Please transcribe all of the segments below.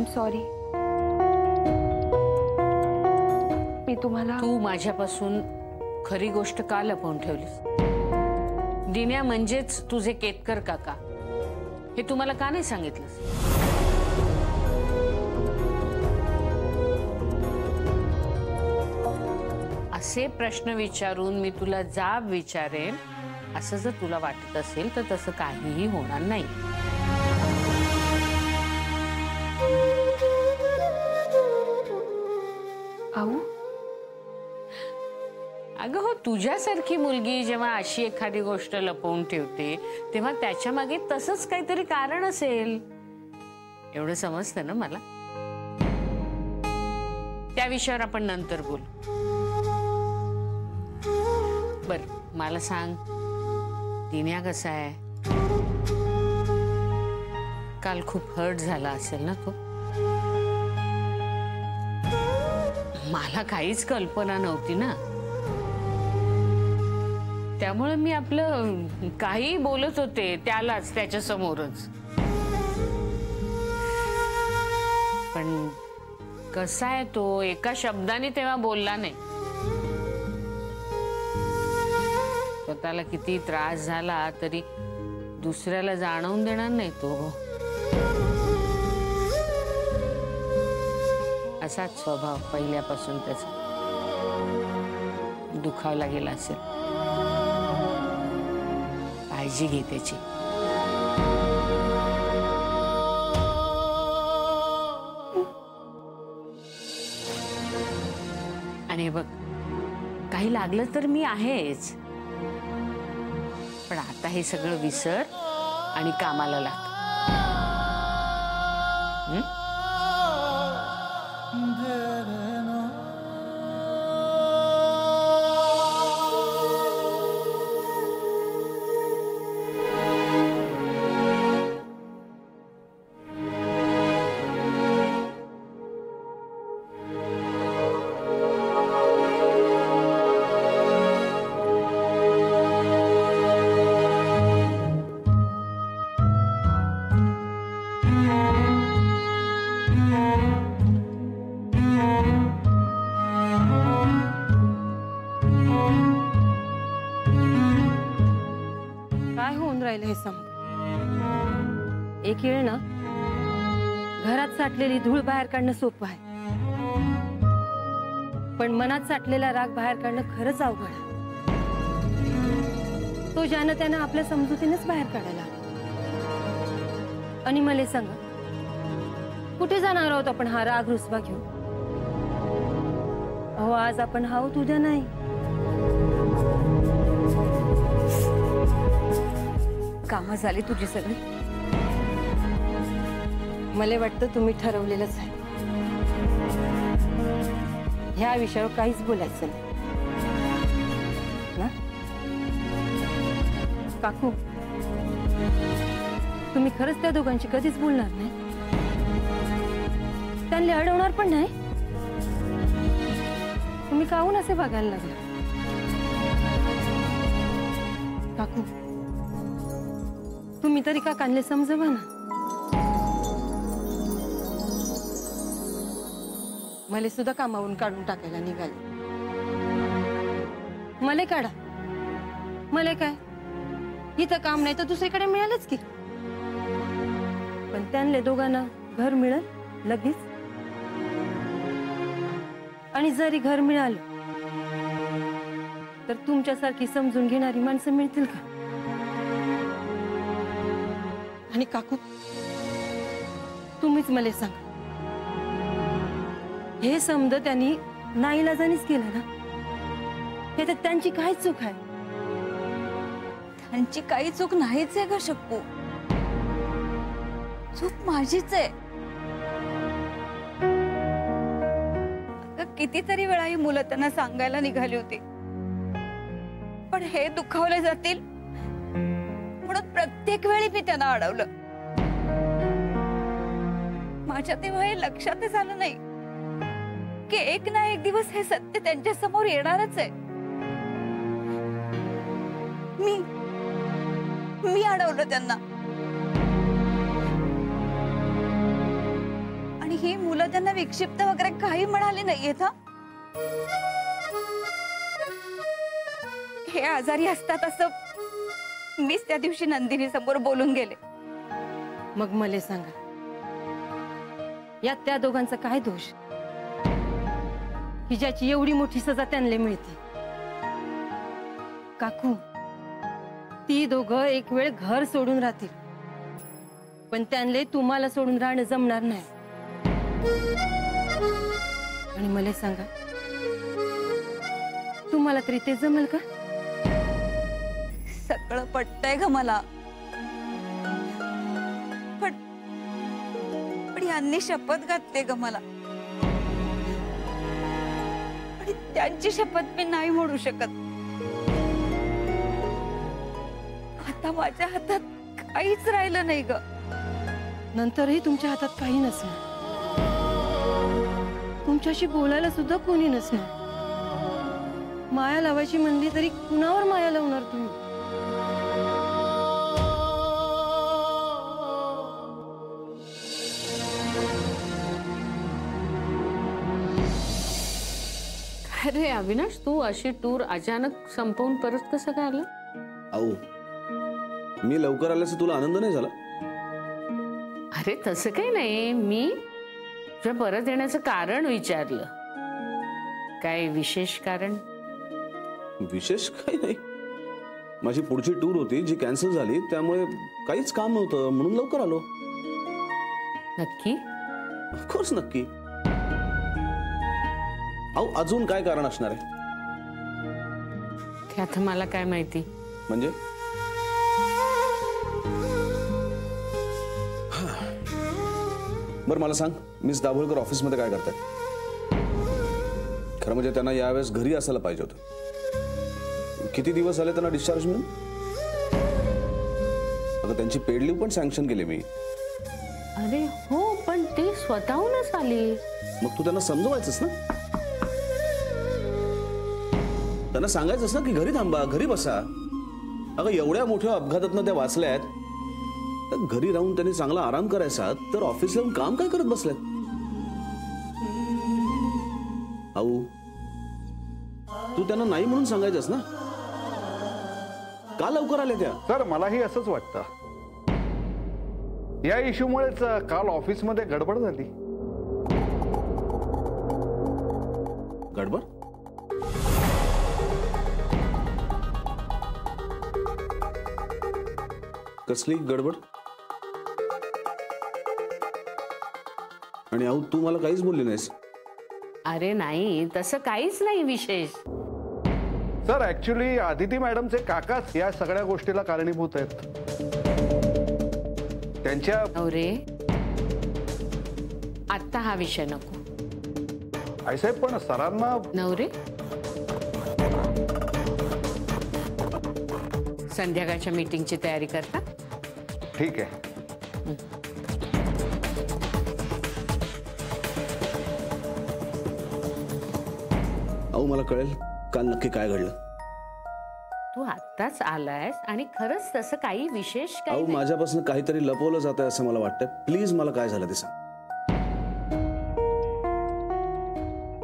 Am sorry. मी तुम्हाला तू माझ्यापासून खरी गोष्ट का लपवून ठेवलीस? दिन्या म्हणजेच तुझे केतकर काका हे तुम्हाला का नाही सांगितलंस? असे प्रश्न विचारून मी तुला जाब विचारेन असं जर तुला वाटत असेल तर तसं काहीही होणार नाही। आऊ अगं हो, तुझ्यासारखी मुलगी जेव्हा अशी एखादी गोष्ट लपवून ठेवते तेव्हा त्याच्या मागे तसंच काहीतरी कारण असेल एवढं समजतं ना मला। त्या विषयावर आपण नंतर बोलू। बर मला सांग, दिन्या कसा आहे? काल खूप हर्ट झाला असेल ना तो? मला काहीच कल्पना नव्हती ना, त्यामुळे मी आपलं काही बोलत होते त्यालाच त्याच्या समोरच। पण कसा आहे तो, एका शब्दाने तेव्हा बोलला नाही। स्वतःला किती त्रास झाला तरी दुसऱ्याला जाणवून देणार नाही तो। असाच स्वभाव पहिल्यापासून त्याचा। दुखावला गेला असेल, काळजी घे त्याची। आणि बघ, काही लागलं तर मी आहेच, पण आता हे सगळं विसर आणि कामाला लाग। हे समज, एक वेळ ना घरात साठलेली धूळ बाहेर काढणं सोपं आहे, पण मनात साठलेला राग बाहेर काढणं खरंच अवघड आहे। तो ज्यानं त्यानं आपल्या समजुतीनेच बाहेर काढायला। आणि मला सांगा, कुठे जाणार आहोत आपण हा राग रुसवा घेऊन? अहो, आज आपण आहोत, उद्या नाही। कामं झाली तुझी सगळी? मला वाटतं तुम्ही ठरवलेलंच आहे, ह्या विषयावर काहीच बोलायचं नाही ना? काकू, तुम्ही खरंच त्या दोघांची कधीच बोलणार नाही? त्यांना अडवणार पण नाही? तुम्ही काहून असे बघायला लागला? काकू, तुम्ही तरी का कानले समजवा ना। मला सुद्धा कामावरून काढून टाकायला निघाले। मला काढा, मला काय, इथं काम नाही तर दुसरीकडे मिळालंच की। पण त्यांना दोघांना घर मिळेल लगेच? आणि जरी घर मिळालं तर तुमच्यासारखी समजून घेणारी माणसं मिळतील का? आणि काकू, तुम्हीच मला सांगा, हे समज त्यांनी नाईलाजानेच केलं ना? हे तर त्यांची काय चूक आहे? त्यांची काही चूक नाहीच आहे ग शक्कू, चूक माझीच आहे। कितीतरी वेळा ही मुलं त्यांना सांगायला निघाली होती, पण हे दुखावले जातील म्हणून प्रत्येक वेळी मी त्यांना अडवलं। माझ्या तेव्हा हे लक्षातच आलं नाही की एक ना एक दिवस हे सत्य त्यांच्या समोर येणारच आहे। मी अडवलं त्यांना, आणि मुलं त्यांना विक्षिप्त वगैरे काही म्हणाले नाहीयेत. हे आजारी असतात असं मीच त्या दिवशी नंदिनी समोर बोलून गेले. मग मला सांगा, यात त्या दोघांचा काय दोष की ज्याची एवढी मोठी सजा त्यांना मिळते? काकू, ती दोघं एक वेळ घर सोडून राहतील, पण त्यांना तुम्हाला सोडून राहणं जमणार नाही. आणि मला सांगा, तुम्हाला तरी ते जमेल का? सगळं पटतंय ग मला, पण यांनी शपथ घातली ग मला, आणि त्यांची शपथ मी नाही मोडू शकत. आता माझ्या हातात काहीच राहिलं नाही ग. नंतरही तुमच्या हातात काही नसणार, तुमच्याशी बोलायला सुद्धा कोणी नसणार. माया लावायची म्हणली तरी कुणावर माया लावणार तुम्ही? अरे अविनाश, तू अशी टूर अचानक संपवून परत कसं काय आलं? अहो, मी लवकर आल्याचा तुला आनंद नाही झाला? अरे तसं काही नाही, मी तुझ्या परत येण्याचं कारण विचारलं. काय विशेष कारण? विशेष काही नाही, माझी पुढची टूर होती जी कॅन्सल झाली, त्यामुळे काहीच काम नव्हतं म्हणून लवकर आलो. नक्की? ऑफकोर्स नक्की. अहो, अजून काय कारण असणार आहे? ते आता मला काय माहिती. म्हणजे बरं मला सांग, मिस दाभोळकर ऑफिसमध्ये काय करतात? खरं म्हणजे त्यांना यावेळेस घरी असायला पाहिजे होतं. किती दिवस झाले त्यांना डिस्चार्ज मिळून? आता त्यांची पेड लीव्ह पण सँक्शन केली मी. अरे हो, पण ते स्वतःहूनच आली. मग तू त्यांना समजवायचंस ना, त्यांना सांगायचंस ना की घरी थांबा, घरी बसा. अगं, एवढ्या मोठ्या अपघातातनं त्या वाचल्यात, तर घरी राहून त्यांनी चांगला आराम करायचा, तर ऑफिसला येऊन काम काय करत बसल्यात? आऊ, तू त्यांना नाही म्हणून सांगायचंस ना. का लवकर आल्या त्या? सर, मलाही असंच वाटतं. या इश्यूमुळेच काल ऑफिसमध्ये गडबड झाली. गडबड? कसली गडबड? आणि आऊ, तू मला काहीच बोलली नाहीस. अरे नाही, तसं काहीच नाही विशेष. सर, ऍक्च्युली आदिती मॅडमचे काकाच या सगळ्या गोष्टीला कारणीभूत आहेत. त्यांच्या नवरे, आता हा विषय नको. आईसाहेब, पण सरांना नवरे, संध्याकाळच्या मीटिंगची तयारी करता? ठीक आहे. आऊ, मला कळेल काल नक्की काय घडलं. तू आत्ताच आलायस आणि खरंच तसं काही विशेष आऊ, काही नाही. माझ्यापासून काहीतरी लपवलं जात आहे असं मला वाटतंय. प्लीज मला काय झालं ते सांग.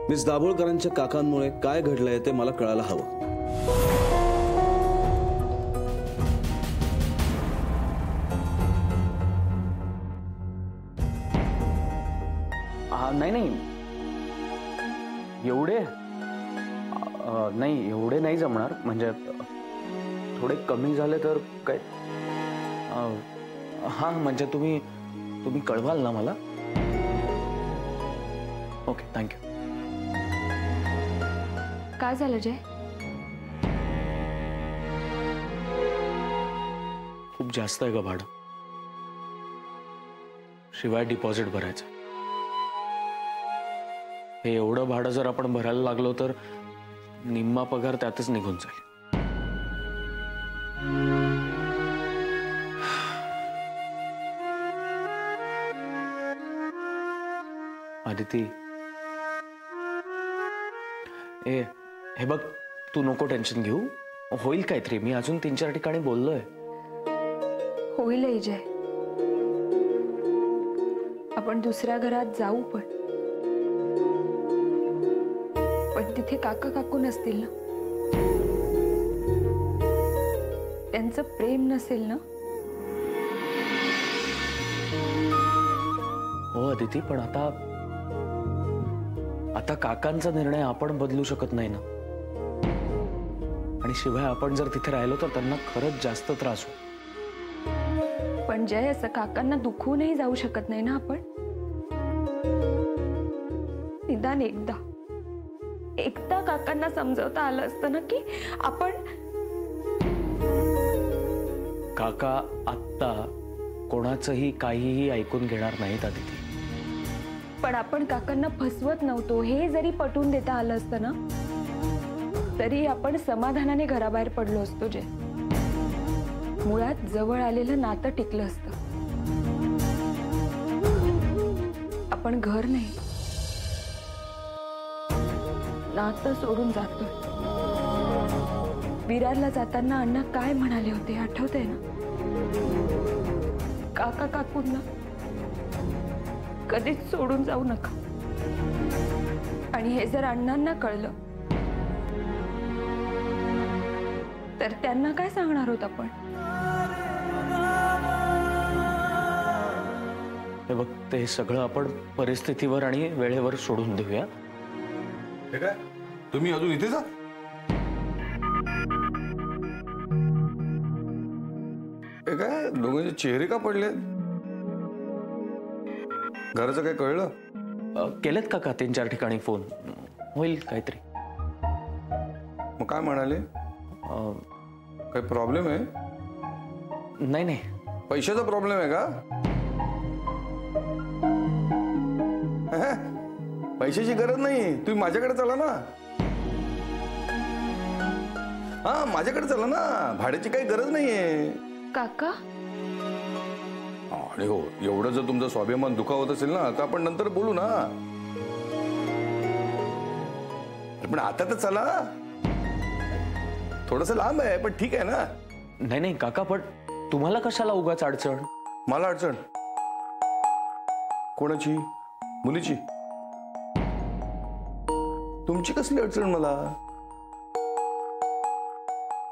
मिस दाभोळकरांच्या काकांमुळे काय घडलंय ते मला कळायला हवं. नाही नाही, एवढे नाही, एवढे नाही जमणार. म्हणजे थोडे कमी झाले तर काय? हां, म्हणजे तुम्ही कळवाल ना मला? Okay, thank you. काय झालं जय? खूप जास्त आहे का भाडं? शिवाय डिपॉझिट भरायचं. हे एवढं भाडं जर आपण भरायला लागलो तर निम्मा पगार त्यातच निघून जाईल. आदिती, हे बघ, तू नको टेन्शन घेऊ. होईल काहीतरी. मी अजून 3-4 ठिकाणी बोललोय. होईल जय. आपण दुसऱ्या घरात जाऊ पण तिथे काका काकू नसतील ना, त्यांचं प्रेम नसेल ना. हो अदिती, पण आता काकांचा निर्णय आपण बदलू शकत नाही ना. आणि शिवाय आपण जर तिथे राहिलो तर त्यांना खरंच जास्त त्रास हो. पण जय, असं काकांना दुखवूनही जाऊ शकत नाही ना आपण. निदान एकदा काकांना समजवता आलं असतं ना की आपण. काका आत्ता कोणाचंही काहीही ऐकून घेणार नाहीत अदिती. पण आपण काकांना फसवत नव्हतो हे जरी पटवून देता आलं असतं ना, तरी आपण समाधानाने घराबाहेर पडलो असतो. जय, मुळात जवळ आलेलं नातं टिकलं असतं. आपण घर नाही, नातं सोडून जातोय. विरारला जाताना अण्णा काय म्हणाले होते आठवतंय ना? काका काकूंना कधीच सोडून जाऊ नका. आणि हे जर अण्णांना कळलं तर त्यांना काय सांगणार होत आपण? हे बघ, ते सगळं आपण परिस्थितीवर आणि वेळेवर सोडून देऊया. हे काय, तुम्ही अजून इथेच आहात? हे काय, दोघांचे चेहरे का पडले? घराचं काय कळलं? केलेत काका 3-4 ठिकाणी फोन, होईल काहीतरी. मग काय म्हणाले? काही प्रॉब्लेम आहे? नाही. पैशाचा प्रॉब्लेम आहे का? पैशाची गरज नाही, तुम्ही माझ्याकडे चला ना. हा, माझ्याकडे चला ना, भाड्याची काही गरज नाहीये. काका, आणि हो, एवढं जर तुमचं स्वाभिमान दुखावत असेल ना तर आपण नंतर बोलू ना. पण आता तर चला. थोडस लांब आहे पण ठीक आहे ना. नाही काका, पण तुम्हाला कशाला उगाच अडचण? मला अडचण? कोणाची? मुलीची? तुमची कसली अडचण मला?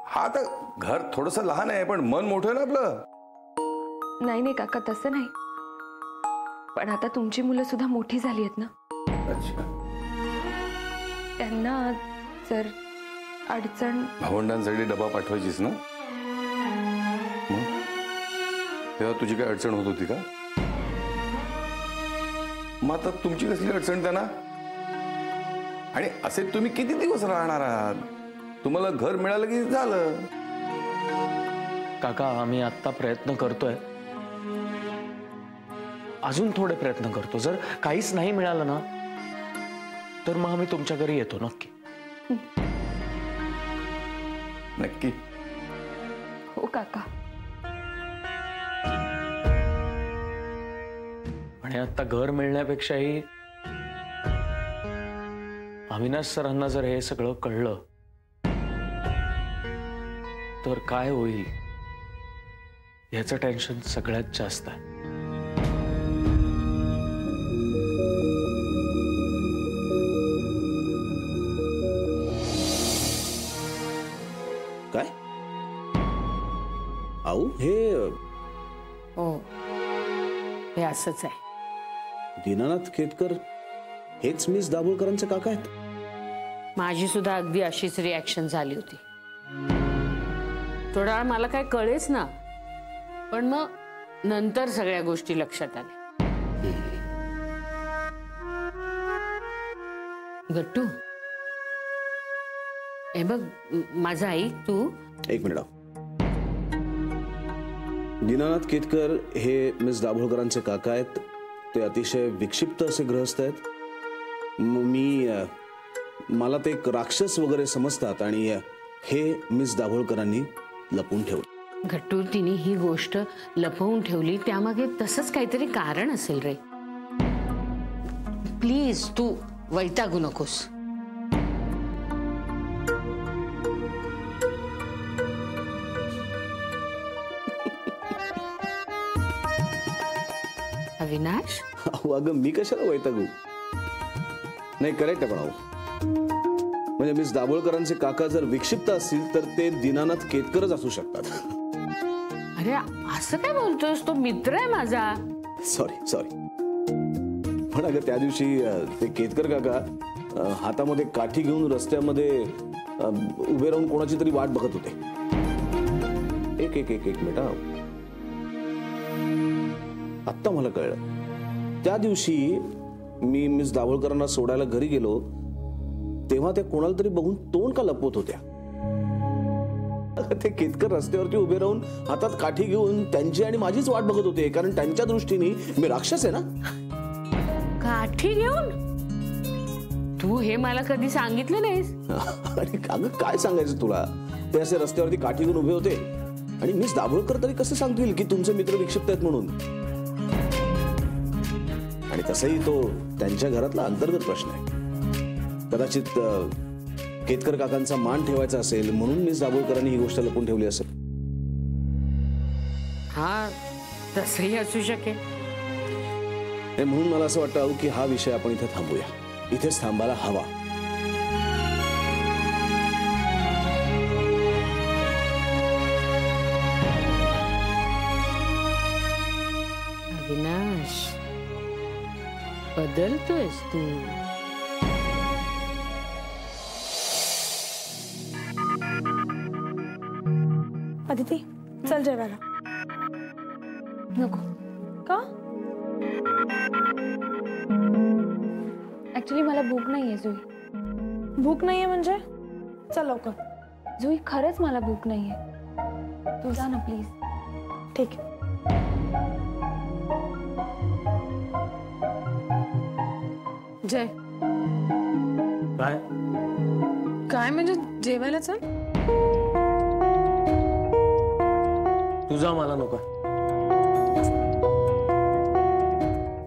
हा, आता घर थोडस लहान आहे पण मन मोठं आहे ना आपलं. नाही काका, तसं नाही. पण आता तुमची मुलं सुद्धा मोठी झाली आहेत ना. अच्छा. त्यांना जर अडचण. भावंडांसाठी डबा पाठवायचीस ना? तेव्हा तुझी काय अडचण होत होती का? मग आता तुमची कसली अडचण त्यांना? आणि असे तुम्ही किती दिवस राहणार आहात? तुम्हाला घर मिळालं की झालं. काका, आम्ही आता प्रयत्न करतोय, अजून थोडे प्रयत्न करतो. जर काहीच नाही मिळालं ना तर मग आम्ही तुमच्या घरी येतो नक्की. नक्की? हो काका. आणि आता घर मिळण्यापेक्षाही अविनाश सरांना जर हे सगळं कळलं तर काय होईल याचं टेन्शन सगळ्यात जास्त आहे. काय आऊ, हे हो, हे असंच आहे. दीनानाथ केतकर हेच मिस दाभोळकरांचे काका आहेत? माझी सुद्धा अगदी अशीच रिॲक्शन झाली होती. थोडा वेळ मला काय कळेच ना, पण मग नंतर सगळ्या गोष्टी लक्षात आल्या. गट्टू, हे बघ, माझं ऐक तू. एक मिनिट. दीनानाथ केतकर हे मिस दाभोळकरांचे काका आहेत. ते अतिशय विक्षिप्त असे गृहस्थ आहेत. मला ते एक राक्षस वगैरे समजतात आणि हे मिस दाभोळकरांनी लपवून ठेवलं. गट्टू, तिने ही गोष्ट लपवून ठेवली त्यामागे तसंच काहीतरी कारण असेल रे. प्लीज तू वैतागू नकोस. अविनाश अहो अगं मी कशाला वैतागू. नाही करेक्ट आहे पण अहो, म्हणजे मिस दाभोळकरांचे काका जर विक्षिप्त असतील तर ते दीनानाथ केतकरच असू शकतात. अरे असं काय बोलतोस, तो मित्र आहे माझा. Sorry sorry. पण अगं त्या दिवशी ते केतकर काका हातामध्ये काठी घेऊन रस्त्यामध्ये उभे राहून कोणाची तरी वाट बघत होते. एक एक एक एक मिनिट. आत्ता मला कळलं, त्या दिवशी मी मिस दाभोळकरांना सोडायला घरी गेलो तेव्हा त्या कोणाला तरी बघून तोंड का लपवत होत्या. ते केतकर रस्त्यावरती उभे राहून हातात काठी घेऊन त्यांची आणि माझीच वाट बघत होते, कारण त्यांच्या दृष्टीने मी राक्षस आहे ना. काठी घेऊन? तू हे मला कधी सांगितलं नाहीस. आणि अगं काय सांगायचं तुला, ते असे रस्त्यावरती काठी घेऊन उभे होते आणि मिस दाभोळकर तरी कसं सांगतील की तुमचे मित्र विक्षिप्त आहेत म्हणून. आणि तसंही तो त्यांच्या घरातला अंतर्गत प्रश्न आहे. कदाचित केतकर काकांचा मान ठेवायचा असेल म्हणून मिस दाभोळकरांनी ही गोष्ट लपून ठेवली असेल. हा तसंही असू शकेल. म्हणून मला असं वाटतं की हा विषय आपण इथे थांबूया, इथेच थांबायला हवा. अविनाश बदलतोयस तू. अदिती चल जेवायला. नको. का? ऍक्च्युली मला भूक नाहीये जुई. भूक नाहीये म्हणजे? चल लवकर. जुई खरंच मला भूक नाहीये, तू जा ना प्लीज. ठीक आहे. जय काय काय म्हणजे जेवायला चल. तुझा मला नको.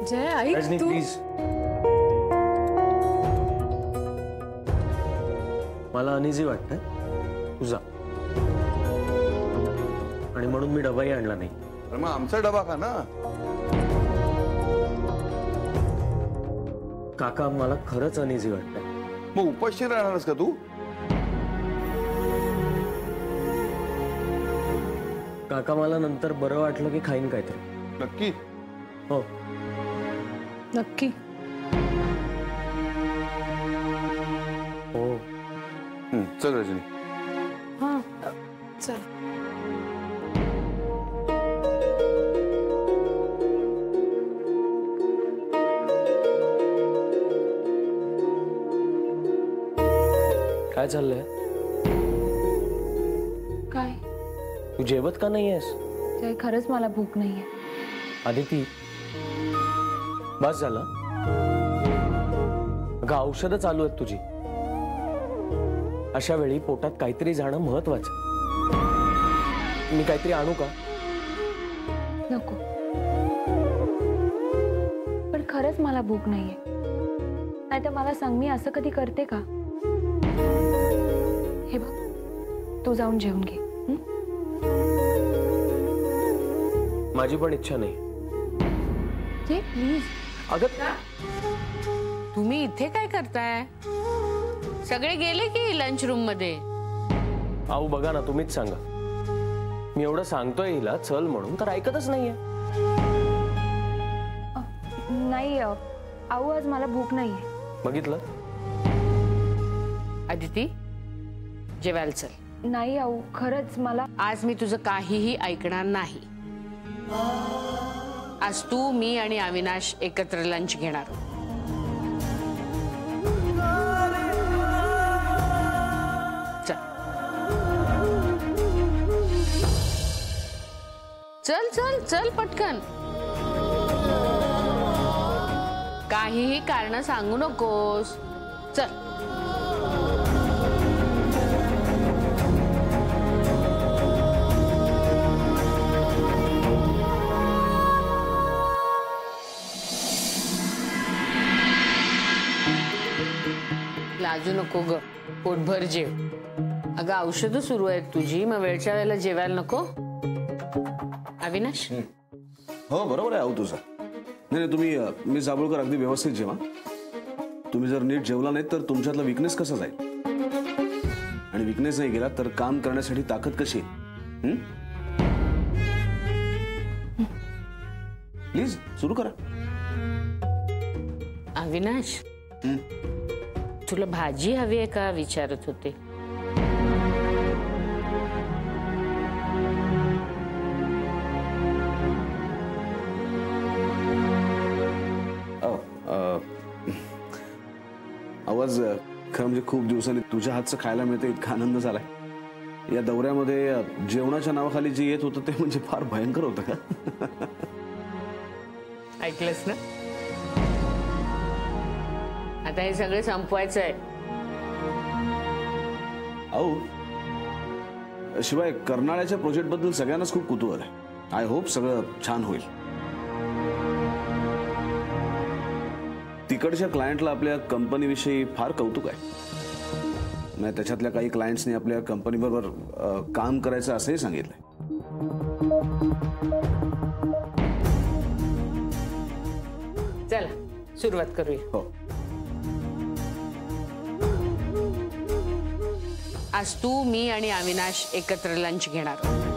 जय ऐक रजनी तू. प्लीज. मला अनइझी वाटतंय, तुझा. आणि म्हणून मी डबाही आणला नाही. मग आमचा डबा खा ना. काका मला खरंच अनइझी वाटतंय. मग उपाशी राहणारस का तू? काका मला नंतर बरं वाटलं की खाईन काहीतरी. नक्की? हो नक्की. हो. चल रजनी. हा चल. काय चाललंय? काय? तू जेवत का नाहीयेस? जय खरंच मला भूक नाहीये. आदिती बस झालं. अगं औषधं चालू आहेत तुझी. अशा वेळी पोटात काहीतरी जाणं महत्वाचं. मी काहीतरी आणू का? नको. पण खरंच मला भूक नाहीये. नाही तर मला सांग, मी असं कधी करते का? हे बघ, तू जाऊन जेवून घे. माझी पण इच्छा नाही. जे प्लीज. अगं तुम्ही इथे काय करताय? सगळे गेले की लंच रूम मध्ये? आऊ बघा ना, तुम्हीच सांगा. मी एवढं सांगतोय हिला चल म्हणून, तर ऐकतच नाहीये. नाही आऊ, आज मला भूक नाहीये. बघितलं? अदिती जेवायला चल. नाही आऊ, खरंच मला. आज मी तुझं काहीही ऐकणार नाही. आज तू, मी आणि अविनाश एकत्र लंच घेणार. चल चल चल चल पटकन. काहीही कारण सांगू नकोस. चल. लाजू नको ग, पोटभर जेव. अगं औषधं सुरू आहेत तुझी, मग वेळच्या वेळेला जेवायला नको? अविनाश? हो बरोबर आहे आऊ तुझं. नाही नाही, तुम्ही मिस दाभोळकर अगदी व्यवस्थित जेवा. तुम्ही जर नीट जेवला नाही तर तुमच्यातला विकनेस कसा जाईल, आणि विकनेस नाही गेला तर काम करण्यासाठी ताकद कशी येईल? प्लीज सुरू करा. अविनाश, तुला भाजी हवी आहे का विचारत होते. आवाज खरं म्हणजे खूप दिवसांनी तुझ्या हातचं खायला मिळतं, इतका आनंद झालाय. या दौऱ्यामध्ये जेवणाच्या नावाखाली जे येत होतं ते म्हणजे फार भयंकर होतं का? ऐकलंस ना? आता हे सगळं संपवायचं आहे. अहो, शिवाय कर्नाळ्याच्या प्रोजेक्ट बद्दल सगळ्यांनाच खूप कुतूहल आहे. आय होप सगळं छान होईल. तिकडच्या क्लायंटला आपल्या कंपनीविषयी फार कौतुक आहे. नाही, त्याच्यातल्या काही क्लायंट्सनी आपल्या कंपनी बरोबर काम करायचं असंही सांगितलंय. चला सुरुवात करूया. हो. आज तू, मी आणि अविनाश एकत्र लंच घेणार आहोत.